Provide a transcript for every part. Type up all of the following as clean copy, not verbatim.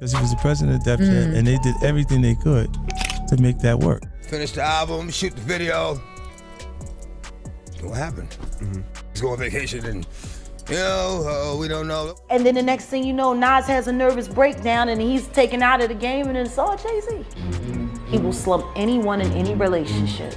Because he was the president of Def Jam, and they did everything they could to make that work. Finish the album, shoot the video. What happened? He's going on vacation and, we don't know. And then the next thing you know, Nas has a nervous breakdown and he's taken out of the game and it's all Jay-Z. He will slump anyone in any relationship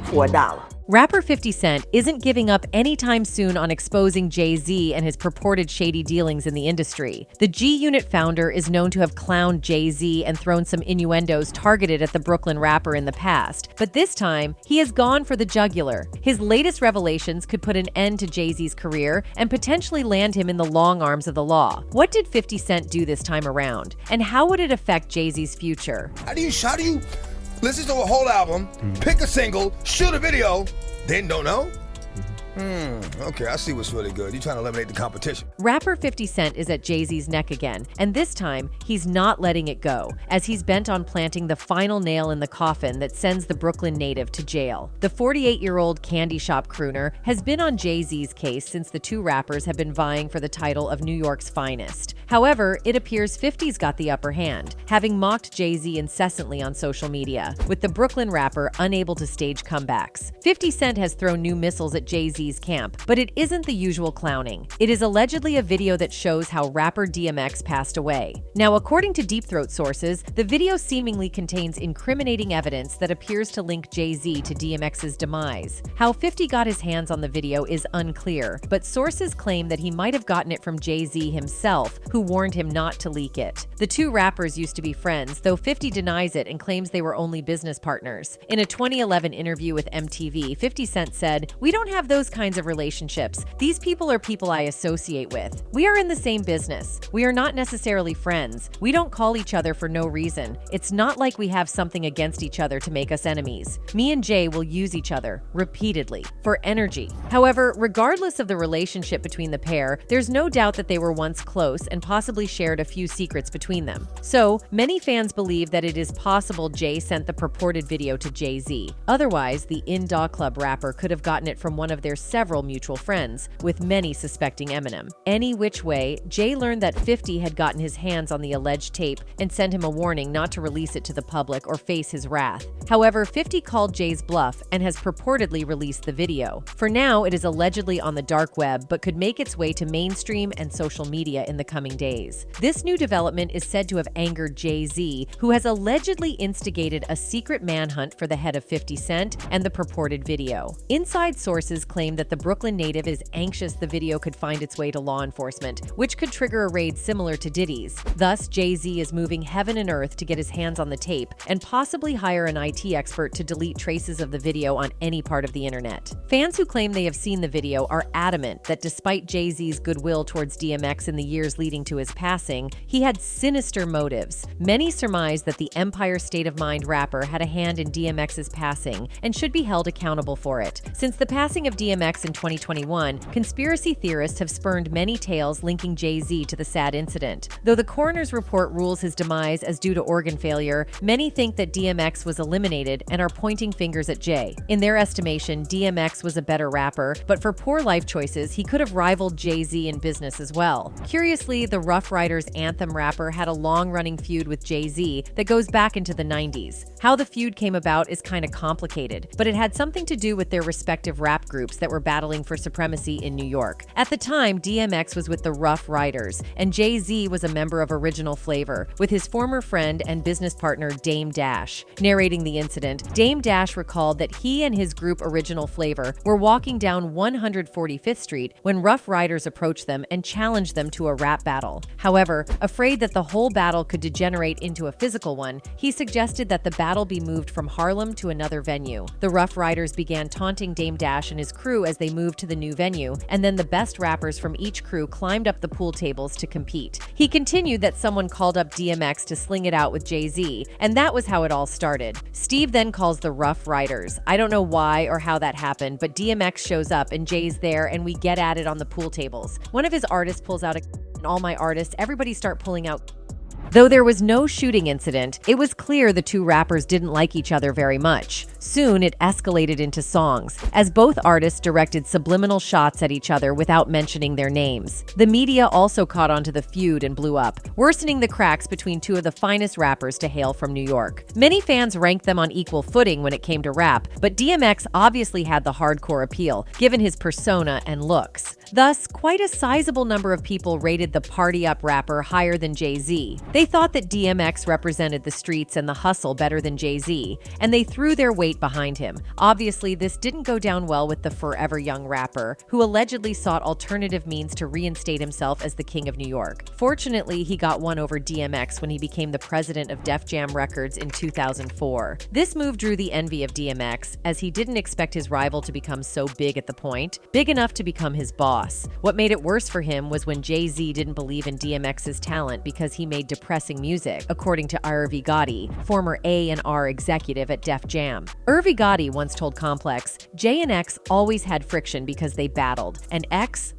for $1. Rapper 50 Cent isn't giving up anytime soon on exposing Jay-Z and his purported shady dealings in the industry. The G-Unit founder is known to have clowned Jay-Z and thrown some innuendos targeted at the Brooklyn rapper in the past, but this time, he has gone for the jugular. His latest revelations could put an end to Jay-Z's career and potentially land him in the long arms of the law. What did 50 Cent do this time around? And how would it affect Jay-Z's future? How do you listen to a whole album, pick a single, shoot a video, then don't know? Okay, I see what's really good. You're trying to eliminate the competition. Rapper 50 Cent is at Jay-Z's neck again, and this time, he's not letting it go, as he's bent on planting the final nail in the coffin that sends the Brooklyn native to jail. The 48-year-old candy shop crooner has been on Jay-Z's case since the two rappers have been vying for the title of New York's finest. However, it appears 50's got the upper hand, having mocked Jay-Z incessantly on social media, with the Brooklyn rapper unable to stage comebacks. 50 Cent has thrown new missiles at Jay-Z's camp, but it isn't the usual clowning. It is allegedly a video that shows how rapper DMX passed away. Now, according to Deep Throat sources, the video seemingly contains incriminating evidence that appears to link Jay-Z to DMX's demise. How 50 got his hands on the video is unclear, but sources claim that he might have gotten it from Jay-Z himself, who warned him not to leak it. The two rappers used to be friends, though 50 denies it and claims they were only business partners. In a 2011 interview with MTV, 50 Cent said, "We don't have those kinds of relationships. These people are people I associate with. We are in the same business. We are not necessarily friends. We don't call each other for no reason. It's not like we have something against each other to make us enemies. Me and Jay will use each other, repeatedly, for energy." However, regardless of the relationship between the pair, there's no doubt that they were once close and possibly shared a few secrets between them. So, many fans believe that it is possible Jay sent the purported video to Jay-Z. Otherwise, the In Da Club rapper could have gotten it from one of their several mutual friends, with many suspecting Eminem. Any which way, Jay learned that 50 had gotten his hands on the alleged tape and sent him a warning not to release it to the public or face his wrath. However, 50 called Jay's bluff and has purportedly released the video. For now, it is allegedly on the dark web, but could make its way to mainstream and social media in the coming days. This new development is said to have angered Jay-Z, who has allegedly instigated a secret manhunt for the head of 50 Cent and the purported video. Inside sources claim that the Brooklyn native is anxious the video could find its way to law enforcement, which could trigger a raid similar to Diddy's. Thus, Jay-Z is moving heaven and earth to get his hands on the tape and possibly hire an IT expert to delete traces of the video on any part of the internet. Fans who claim they have seen the video are adamant that despite Jay-Z's goodwill towards DMX in the years leading to his passing, he had sinister motives. Many surmise that the Empire State of Mind rapper had a hand in DMX's passing and should be held accountable for it. Since the passing of DMX in 2021, conspiracy theorists have spurned many tales linking Jay-Z to the sad incident. Though the coroner's report rules his demise as due to organ failure, many think that DMX was eliminated and are pointing fingers at Jay. In their estimation, DMX was a better rapper, but for poor life choices, he could have rivaled Jay-Z in business as well. Curiously, the Rough Riders anthem rapper had a long-running feud with Jay-Z that goes back into the 90s. How the feud came about is kind of complicated, but it had something to do with their respective rap groups that were battling for supremacy in New York. At the time, DMX was with the Rough Riders, and Jay-Z was a member of Original Flavor, with his former friend and business partner Dame Dash. Narrating the incident, Dame Dash recalled that he and his group Original Flavor were walking down 145th Street when Rough Riders approached them and challenged them to a rap battle. However, afraid that the whole battle could degenerate into a physical one, he suggested that the battle be moved from Harlem to another venue. The Rough Riders began taunting Dame Dash and his crew as they moved to the new venue, and then the best rappers from each crew climbed up the pool tables to compete. He continued that someone called up DMX to sling it out with Jay-Z, and that was how it all started. Steve then calls the Rough Riders. I don't know why or how that happened, but DMX shows up and Jay's there and we get at it on the pool tables. One of his artists pulls out and all my artists, everybody start pulling out. Though there was no shooting incident, it was clear the two rappers didn't like each other very much. Soon, it escalated into songs, as both artists directed subliminal shots at each other without mentioning their names. The media also caught on to the feud and blew up, worsening the cracks between two of the finest rappers to hail from New York. Many fans ranked them on equal footing when it came to rap, but DMX obviously had the hardcore appeal, given his persona and looks. Thus, quite a sizable number of people rated the party-up rapper higher than Jay-Z. They thought that DMX represented the streets and the hustle better than Jay-Z, and they threw their weight behind him. Obviously, this didn't go down well with the forever young rapper, who allegedly sought alternative means to reinstate himself as the king of New York. Fortunately, he got one over DMX when he became the president of Def Jam Records in 2004. This move drew the envy of DMX, as he didn't expect his rival to become so big at the point, big enough to become his boss. What made it worse for him was when Jay-Z didn't believe in DMX's talent because he made depressing music, according to Irv Gotti, former A&R executive at Def Jam. Irv Gotti once told Complex, Jay and X always had friction because they battled, and X,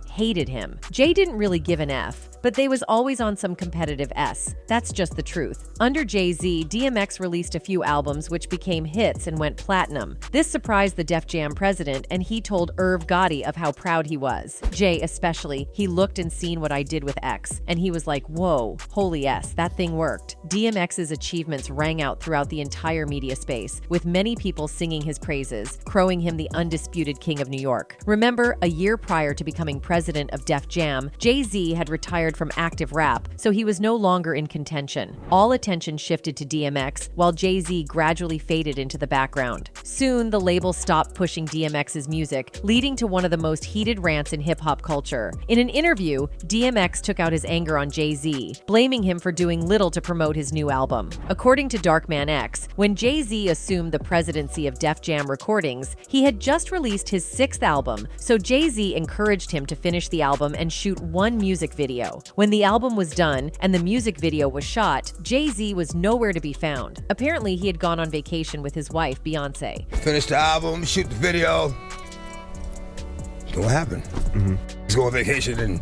hated him. Jay didn't really give an F, but they was always on some competitive S. That's just the truth. Under Jay-Z, DMX released a few albums which became hits and went platinum. This surprised the Def Jam president, and he told Irv Gotti of how proud he was. Jay especially, he looked and seen what I did with X, and he was like, whoa, holy S, that thing worked. DMX's achievements rang out throughout the entire media space, with many people singing his praises, crowing him the undisputed king of New York. Remember, a year prior to becoming president of Def Jam, Jay-Z had retired from active rap, so he was no longer in contention. All attention shifted to DMX, while Jay-Z gradually faded into the background. Soon, the label stopped pushing DMX's music, leading to one of the most heated rants in hip-hop culture. In an interview, DMX took out his anger on Jay-Z, blaming him for doing little to promote his new album. According to Darkman X, when Jay-Z assumed the presidency of Def Jam Recordings, he had just released his 6th album, so Jay-Z encouraged him to finish the album and shoot one music video. When the album was done and the music video was shot, Jay-Z was nowhere to be found. Apparently, he had gone on vacation with his wife, Beyonce. Finish the album, shoot the video. What happened? Let's go on vacation and,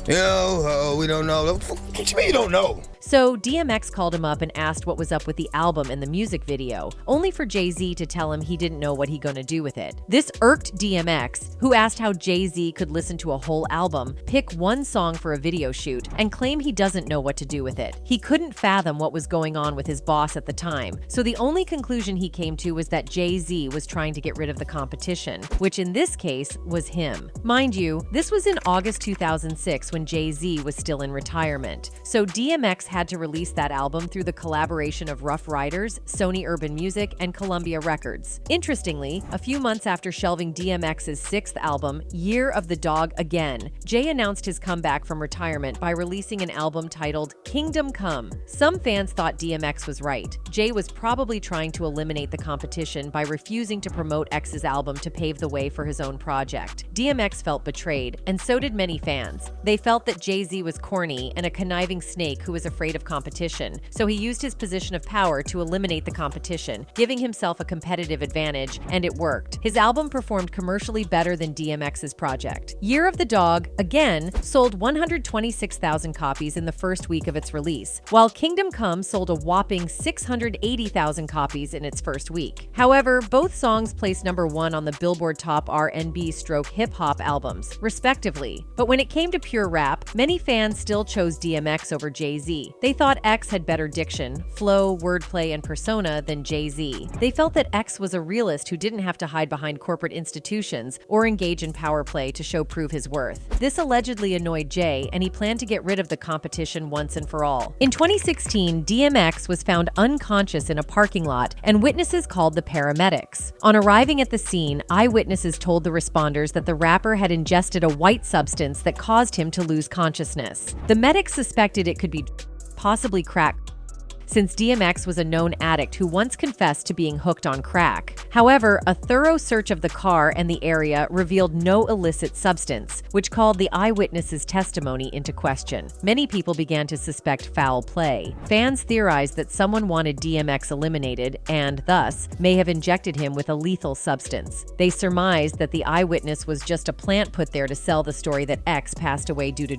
we don't know. What you mean you don't know? So DMX called him up and asked what was up with the album and the music video, only for Jay-Z to tell him he didn't know what he gonna do with it. This irked DMX, who asked how Jay-Z could listen to a whole album, pick one song for a video shoot, and claim he doesn't know what to do with it. He couldn't fathom what was going on with his boss at the time, so the only conclusion he came to was that Jay-Z was trying to get rid of the competition, which in this case was him. Mind you, this was in August 2006 when Jay-Z was still in retirement, so DMX had to release that album through the collaboration of Rough Riders, Sony Urban Music, and Columbia Records. Interestingly, a few months after shelving DMX's 6th album, Year of the Dog Again, Jay announced his comeback from retirement by releasing an album titled Kingdom Come. Some fans thought DMX was right. Jay was probably trying to eliminate the competition by refusing to promote X's album to pave the way for his own project. DMX felt betrayed, and so did many fans. They felt that Jay-Z was corny and a conniving snake who was afraid of competition, so he used his position of power to eliminate the competition, giving himself a competitive advantage, and it worked. His album performed commercially better than DMX's project. Year of the Dog, again, sold 126,000 copies in the first week of its release, while Kingdom Come sold a whopping 680,000 copies in its first week. However, both songs placed #1 on the Billboard Top R&B/hip-hop albums, respectively. But when it came to pure rap, many fans still chose DMX over Jay-Z. They thought X had better diction, flow, wordplay, and persona than Jay-Z. They felt that X was a realist who didn't have to hide behind corporate institutions or engage in power play to prove his worth. This allegedly annoyed Jay, and he planned to get rid of the competition once and for all. In 2016, DMX was found unconscious in a parking lot, and witnesses called the paramedics. On arriving at the scene, eyewitnesses told the responders that the rapper had ingested a white substance that caused him to lose consciousness. The medics suspected it could be possibly crack, since DMX was a known addict who once confessed to being hooked on crack. However, a thorough search of the car and the area revealed no illicit substance, which called the eyewitnesses' testimony into question. Many people began to suspect foul play. Fans theorized that someone wanted DMX eliminated and, thus, may have injected him with a lethal substance. They surmised that the eyewitness was just a plant put there to sell the story that X passed away due to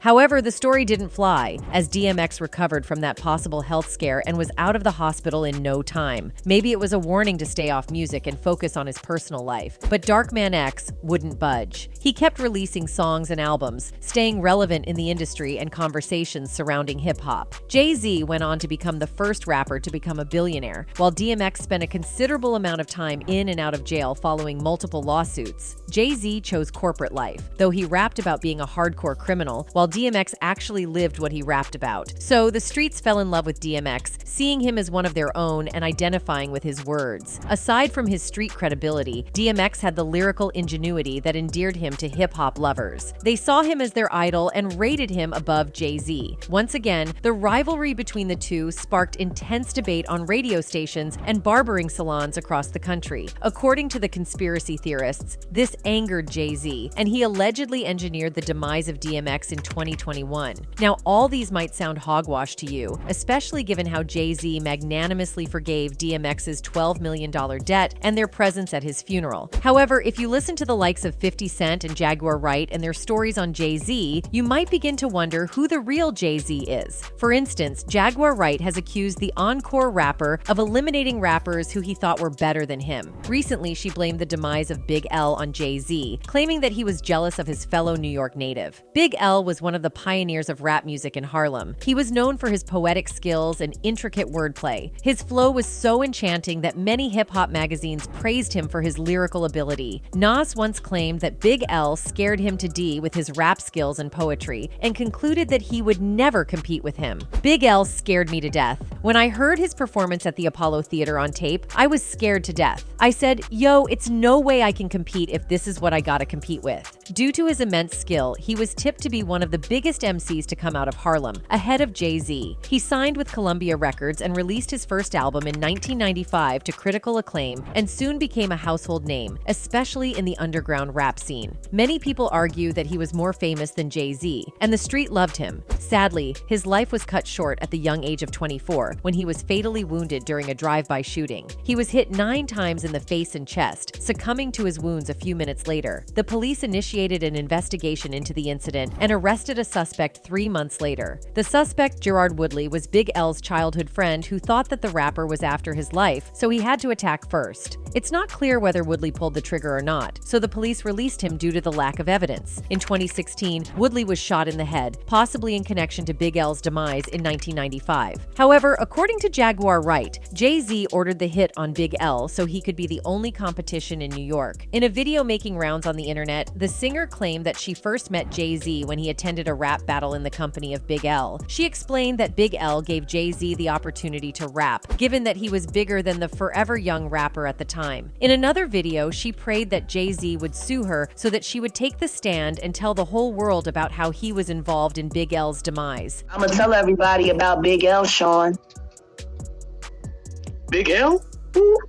However, the story didn't fly, as DMX recovered from that possible health scare and was out of the hospital in no time. Maybe it was a warning to stay off music and focus on his personal life. But Darkman X wouldn't budge. He kept releasing songs and albums, staying relevant in the industry and conversations surrounding hip-hop. Jay-Z went on to become the first rapper to become a billionaire, while DMX spent a considerable amount of time in and out of jail following multiple lawsuits. Jay-Z chose corporate life, though he rapped about being a hardcore criminal, while DMX actually lived what he rapped about. So the streets fell in love with DMX, seeing him as one of their own and identifying with his words. Aside from his street credibility, DMX had the lyrical ingenuity that endeared him to hip-hop lovers. They saw him as their idol and rated him above Jay-Z. Once again, the rivalry between the two sparked intense debate on radio stations and barbering salons across the country. According to the conspiracy theorists, this angered Jay-Z, and he allegedly engineered the demise of DMX in 2021. Now, all these might sound hogwash to you, especially given how Jay-Z magnanimously forgave DMX's $12 million debt and their presence at his funeral. However, if you listen to the likes of 50 Cent and Jaguar Wright and their stories on Jay-Z, you might begin to wonder who the real Jay-Z is. For instance, Jaguar Wright has accused the encore rapper of eliminating rappers who he thought were better than him. Recently, she blamed the demise of Big L on Jay-Z, claiming that he was jealous of his fellow New York native. Big L was one of the pioneers of rap music in Harlem. He was known for his poetic skills and intricate wordplay. His flow was so enchanting that many hip-hop magazines praised him for his lyrical ability. Nas once claimed that Big L scared him to D with his rap skills and poetry, and concluded that he would never compete with him. Big L scared me to death. When I heard his performance at the Apollo Theater on tape, I was scared to death. I said, yo, it's no way I can compete if this is what I gotta compete with. Due to his immense skill, he was tipped to be one of the biggest MCs to come out of Harlem, ahead of Jay-Z. He signed with Columbia Records and released his first album in 1995 to critical acclaim, and soon became a household name, especially in the underground rap scene. Many people argue that he was more famous than Jay-Z, and the street loved him. Sadly, his life was cut short at the young age of 24 when he was fatally wounded during a drive-by shooting. He was hit 9 times in the face and chest, succumbing to his wounds a few minutes later. The police initiated an investigation into the incident and arrested a suspect 3 months later. The suspect, Gerard Woodley, was Big L's childhood friend who thought that the rapper was after his life, so he had to attack first. It's not clear whether Woodley pulled the trigger or not, so the police released him due to the lack of evidence. In 2016, Woodley was shot in the head, possibly in connection to Big L's demise in 1995. However, according to Jaguar Wright, Jay-Z ordered the hit on Big L so he could be the only competition in New York. In a video making rounds on the internet, the singer claimed that she first met Jay-Z when he attended a rap battle in the company of Big L. She explained that Big L gave Jay-Z the opportunity to rap, given that he was bigger than the forever young rapper at the time. In another video, she prayed that Jay-Z would sue her so that she would take the stand and tell the whole world about how he was involved in Big L's demise. I'm gonna tell everybody about Big L, Sean. Big L?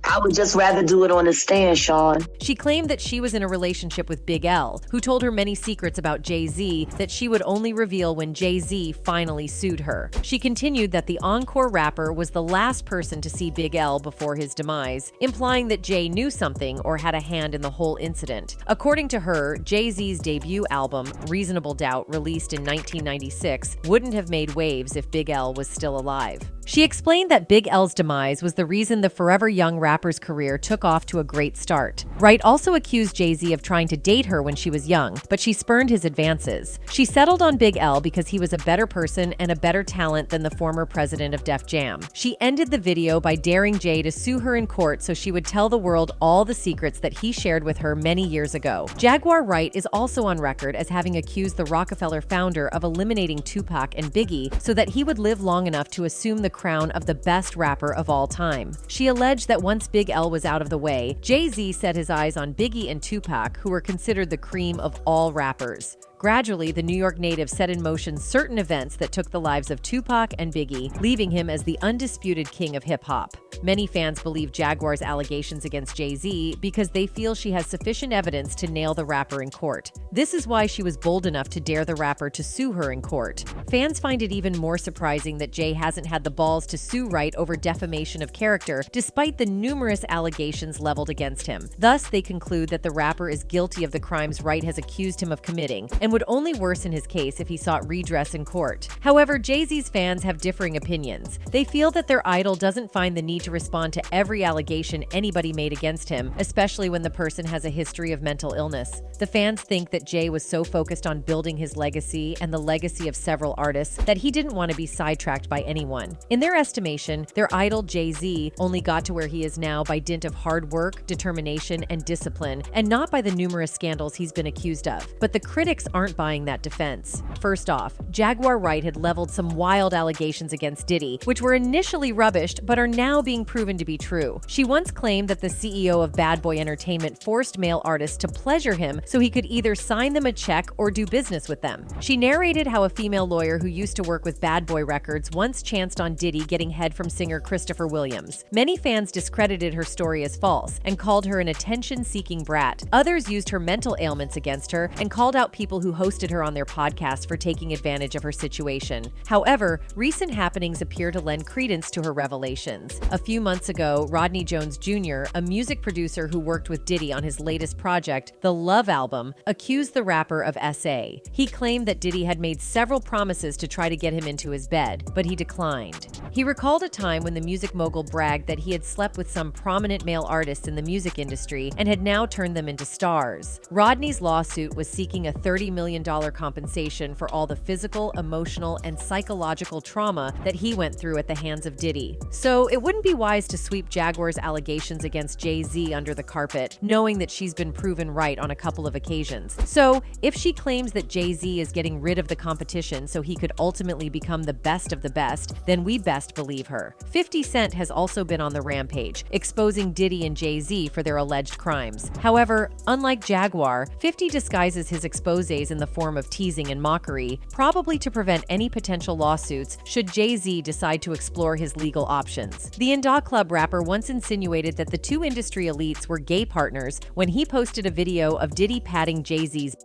I would just rather do it on the stand, Sean. She claimed that she was in a relationship with Big L, who told her many secrets about Jay-Z that she would only reveal when Jay-Z finally sued her. She continued that the encore rapper was the last person to see Big L before his demise, implying that Jay knew something or had a hand in the whole incident. According to her, Jay-Z's debut album, Reasonable Doubt, released in 1996, wouldn't have made waves if Big L was still alive. She explained that Big L's demise was the reason the forever young rapper's career took off to a great start. Wright also accused Jay-Z of trying to date her when she was young, but she spurned his advances. She settled on Big L because he was a better person and a better talent than the former president of Def Jam. She ended the video by daring Jay to sue her in court so she would tell the world all the secrets that he shared with her many years ago. Jaguar Wright is also on record as having accused the Rockefeller founder of eliminating Tupac and Biggie so that he would live long enough to assume the crown of the best rapper of all time. She alleged that once Big L was out of the way, Jay-Z set his eyes on Biggie and Tupac, who were considered the cream of all rappers. Gradually, the New York native set in motion certain events that took the lives of Tupac and Biggie, leaving him as the undisputed king of hip-hop. Many fans believe Jaguar's allegations against Jay-Z because they feel she has sufficient evidence to nail the rapper in court. This is why she was bold enough to dare the rapper to sue her in court. Fans find it even more surprising that Jay hasn't had the balls to sue Wright over defamation of character, despite the numerous allegations leveled against him. Thus, they conclude that the rapper is guilty of the crimes Wright has accused him of committing, and would only worsen his case if he sought redress in court. However, Jay-Z's fans have differing opinions. They feel that their idol doesn't find the need to respond to every allegation anybody made against him, especially when the person has a history of mental illness. The fans think that Jay was so focused on building his legacy and the legacy of several artists that he didn't want to be sidetracked by anyone. In their estimation, their idol Jay-Z only got to where he is now by dint of hard work, determination, and discipline, and not by the numerous scandals he's been accused of. But the critics aren't buying that defense. First off, Jaguar Wright had leveled some wild allegations against Diddy, which were initially rubbished but are now being proven to be true. She once claimed that the CEO of Bad Boy Entertainment forced male artists to pleasure him so he could either sign them a check or do business with them. She narrated how a female lawyer who used to work with Bad Boy Records once chanced on Diddy getting head from singer Christopher Williams. Many fans discredited her story as false and called her an attention-seeking brat. Others used her mental ailments against her and called out people who hosted her on their podcast for taking advantage of her situation. However, recent happenings appear to lend credence to her revelations. A few months ago, Rodney Jones Jr., a music producer who worked with Diddy on his latest project, the Love Album, accused the rapper of SA. He claimed that Diddy had made several promises to try to get him into his bed, but he declined. He recalled a time when the music mogul bragged that he had slept with some prominent male artists in the music industry and had now turned them into stars. Rodney's lawsuit was seeking a $30 million compensation for all the physical, emotional, and psychological trauma that he went through at the hands of Diddy. So it wouldn't be wise to sweep Jaguar's allegations against Jay-Z under the carpet, knowing that she's been proven right on a couple of occasions. So if she claims that Jay-Z is getting rid of the competition so he could ultimately become the best of the best, then we best believe her. 50 Cent has also been on the rampage, exposing Diddy and Jay-Z for their alleged crimes. However, unlike Jaguar, 50 disguises his exposés in the form of teasing and mockery, probably to prevent any potential lawsuits should Jay-Z decide to explore his legal options. The Inda Club rapper once insinuated that the two industry elites were gay partners when he posted a video of Diddy patting Jay-Z's.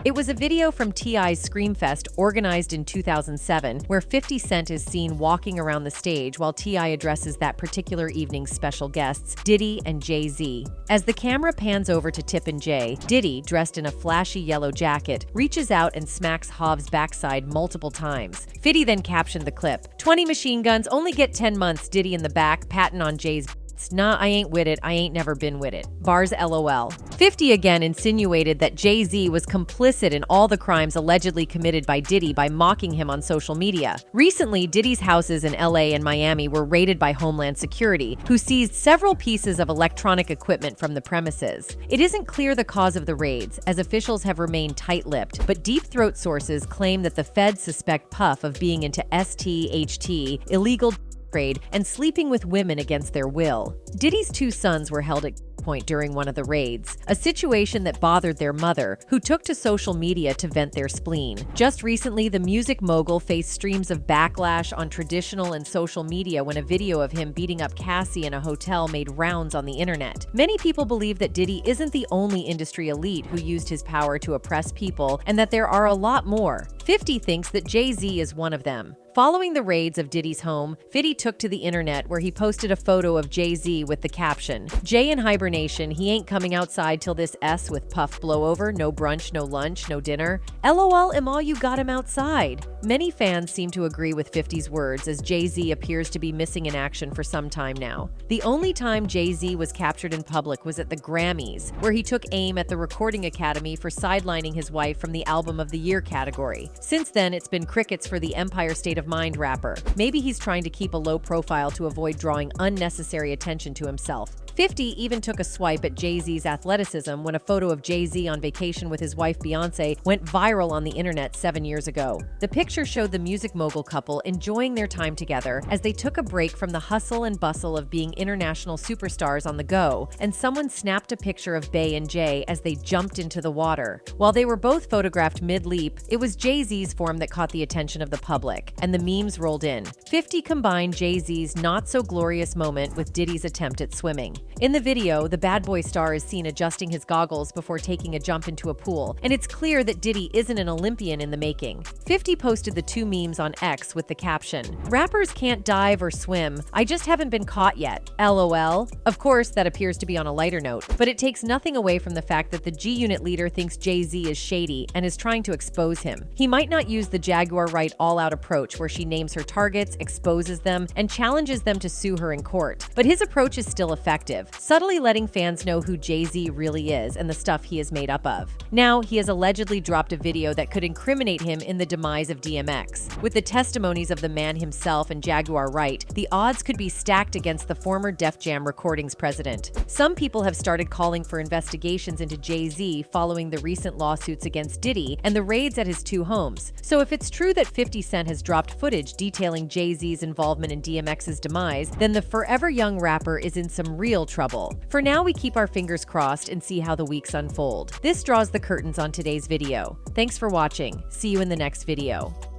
It was a video from T.I.'s Screamfest organized in 2007, where 50 Cent is seen walking around the stage while T.I. addresses that particular evening's special guests, Diddy and Jay-Z. As the camera pans over to Tip and Jay, Diddy, dressed in a flashy yellow jacket, reaches out and smacks Hov's backside multiple times. 50 then captioned the clip, "20 machine guns, only get 10 months, Diddy in the back, patting on Jay's Nah, I ain't with it. I ain't never been with it. Bars LOL. 50 again insinuated that Jay-Z was complicit in all the crimes allegedly committed by Diddy by mocking him on social media. Recently, Diddy's houses in LA and Miami were raided by Homeland Security, who seized several pieces of electronic equipment from the premises. It isn't clear the cause of the raids, as officials have remained tight-lipped, but Deep Throat sources claim that the feds suspect Puff of being into STHT, illegal trade, and sleeping with women against their will. Diddy's two sons were held at point during one of the raids, a situation that bothered their mother, who took to social media to vent their spleen. Just recently, the music mogul faced streams of backlash on traditional and social media when a video of him beating up Cassie in a hotel made rounds on the internet. Many people believe that Diddy isn't the only industry elite who used his power to oppress people, and that there are a lot more. 50 thinks that Jay-Z is one of them. Following the raids of Diddy's home, 50 took to the internet where he posted a photo of Jay-Z with the caption, "Jay in hibernation, he ain't coming outside till this S with Puff blowover, no brunch, no lunch, no dinner. LOL, am all you got him outside." Many fans seem to agree with 50's words, as Jay-Z appears to be missing in action for some time now. The only time Jay-Z was captured in public was at the Grammys, where he took aim at the Recording Academy for sidelining his wife from the Album of the Year category. Since then, it's been crickets for the Empire State of Mind rapper. Maybe he's trying to keep a low profile to avoid drawing unnecessary attention to himself. 50 even took a swipe at Jay-Z's athleticism when a photo of Jay-Z on vacation with his wife Beyonce went viral on the internet 7 years ago. The picture showed the music mogul couple enjoying their time together as they took a break from the hustle and bustle of being international superstars on the go, and someone snapped a picture of Bey and Jay as they jumped into the water. While they were both photographed mid-leap, it was Jay-Z's form that caught the attention of the public, and the memes rolled in. 50 combined Jay-Z's not-so-glorious moment with Diddy's attempt at swimming. In the video, the bad boy star is seen adjusting his goggles before taking a jump into a pool, and it's clear that Diddy isn't an Olympian in the making. 50 posted the two memes on X with the caption, "Rappers can't dive or swim. I just haven't been caught yet. LOL." Of course, that appears to be on a lighter note, but it takes nothing away from the fact that the G-Unit leader thinks Jay-Z is shady and is trying to expose him. He might not use the Jaguar Wright all-out approach where she names her targets, exposes them, and challenges them to sue her in court, but his approach is still effective, subtly letting fans know who Jay-Z really is and the stuff he is made up of. Now, he has allegedly dropped a video that could incriminate him in the demise of DMX. With the testimonies of the man himself and Jaguar Wright, the odds could be stacked against the former Def Jam Recordings president. Some people have started calling for investigations into Jay-Z following the recent lawsuits against Diddy and the raids at his two homes. So if it's true that 50 Cent has dropped footage detailing Jay-Z's involvement in DMX's demise, then the forever young rapper is in some real trouble. For now, we keep our fingers crossed and see how the weeks unfold. This draws the curtains on today's video. Thanks for watching. See you in the next video.